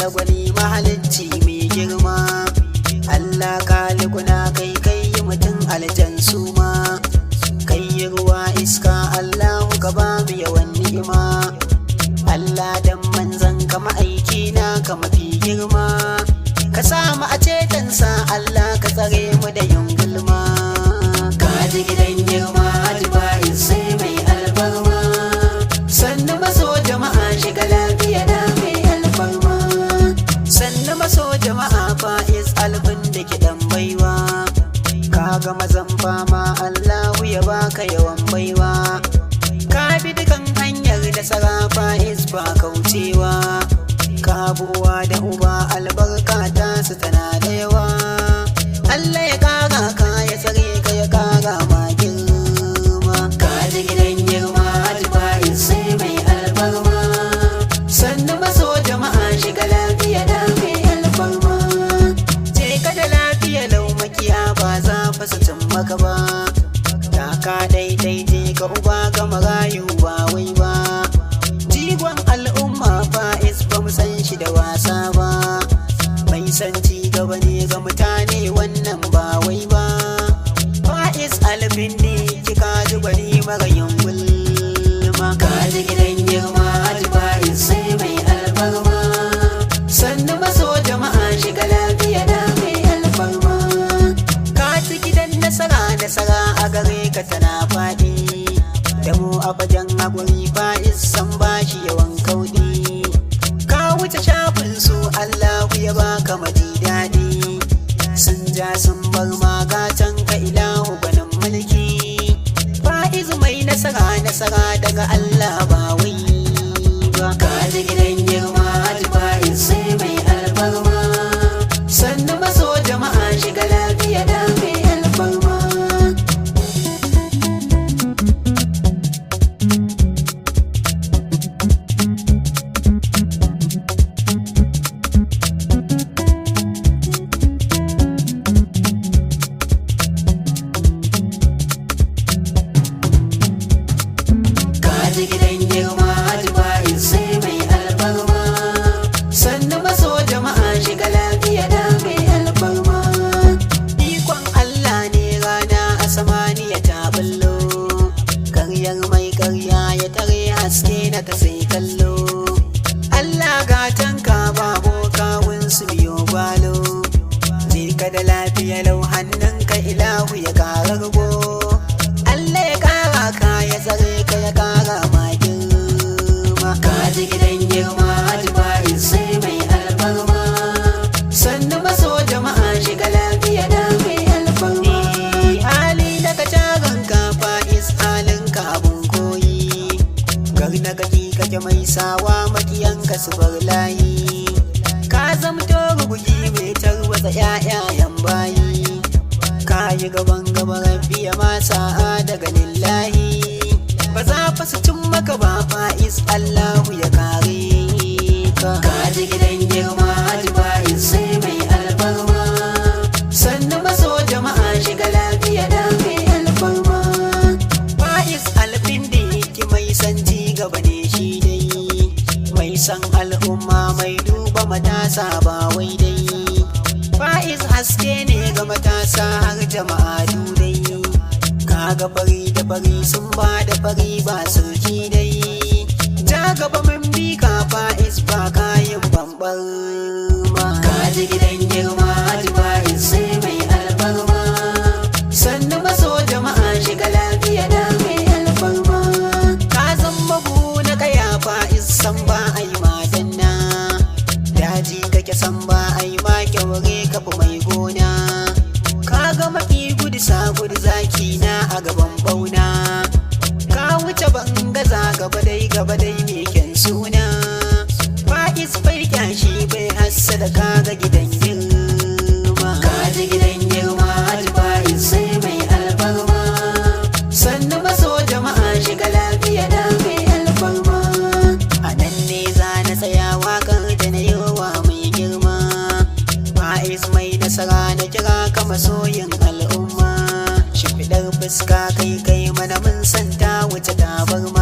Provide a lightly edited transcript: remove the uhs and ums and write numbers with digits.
jalla gwani mahalicci mai girma. Allah kalikuna kai kai mutum aljan suma, kai yi ruwa iska Allah ka ba mu yawan ni'ima. Allah dan manzan ka ma'aiki na ka mafi girma, ka samu a cetonsa Allah ka tsare mu da yin gulma. Ka ji gidan girma Hajji sai mai alfarma, sannu maso jama'a shiga lafiya da mai alfarma. Sannu maso jama'a Faiz Albin da kiɗan baiwa, ka ga mazan fama Allahu ya baka yawan baiwa. Ka bi dukan hanyar da sara Faiz ba kaucewa, ka buwa da uba albarka ta su tana da yawa. Allah ya kara ka ya tsare ka ya kara ma girma. Ka ji gidan girma Hajji Faiz sai mai alfarma, sannu maso jama'a shiga lafiya da mai alfarma. Je ka da lafiya lau makiya ba za fa su cin maka ba, taka daidai je ka uba ga marayu ba wai ba. Jigon al'umma Faiz ba mu san shi da wasa ba, mai san ci gaba ne ga mutane wannan ba wai ba. Faiz Albin ne kika ji gwani mara yin gulma. Ka ji gidan girma Hajji Faiz sai mai alfarma, sannu maso jama'a shiga lafiya da mai alfarma. Ka ci gidan nasara nasara a gare ka tana faɗi, da mu a fagen haƙuri Faiz san bashi yawan kauɗi. Ka wuce shafin su Allahu ya baka maji daɗi, sun ja sun bar magatan ka ilahu gwanin mulki. Faiz mai nasara nasara daga Allah ba wai ba. Ka ji gidan girma Hajji Faiz sai mai alfarma, sannu maso jama'a shiga lafiya da mai alfarma. Ji gidan girma Hajji Faiz sai mai alfarma, sannu maso jama'a shiga lafiya da mai alfarma. Ikon Allah ne rana a samaniya ta ballo, karyar mai karya ya tare haske na ta sai kallo. Allah gatan ka babo kawun su biyo gwalo, je ka da lafiya lau hannun ka ilahu ya kara rugo. Allah ya kara ka ya tsare ka ya kara ma girma. Ka ji gidan girma Hajji Faiz sai mai alfarma, sannu maso jama'a shiga lafiya da mai alfarma. Hali daga jagon ka Faiz halin ka abun koyi, gar na kaki kake mai sawa makiyanka su bar layi. Ka zamto rugugi mai tarwatsa 'ya'yayan bayi, ka yi gaban gaba rabbi ya masa daga lillahi. Ba za fa su cin maka ba Faiz Allahu ya kare ka. Ka ji gidan girma Hajji Faiz sai mai alfarma, sannu maso jama'a shiga lafiya da mai alfarma. Faiz Albin da yake mai san ci gaba ne shi dai, mai san al'umma mai duba matasa ba wai dai. Faiz haske ne ga matasa har jama'a dudai, kaga fari da fari sun ba da fari ba sarki dai. Ja gaba mun bi ka Faiz ba kayan bambar ma. Ka ji gidan girma Hajji Faiz sai mai alfarma, sannu maso jama'a shiga lafiya da mai alfarma. Ka zama buhu na kaya Faiz san ba a yi madanna, daji kake san ba a yi ma kyaure kafa mai gona. Ka ga mafi gudu sa gudu zaki na a gaban bauna, ka wuce bangaza gaba dai me kyan suna. Faiz bai kyashi bai hassada ka ga gidan girma. Ka ji gidan girma Hajji Faiz sai mai alfarma, sannu maso jama'a shiga lafiya da mai alfarma. A nan ne za na tsaya waƙar da na yi wa mai girma. Faiz mai nasara na kira ka masoyin al'umma, shimfiɗar fuska kai kai mana mun santa wuce tabarma.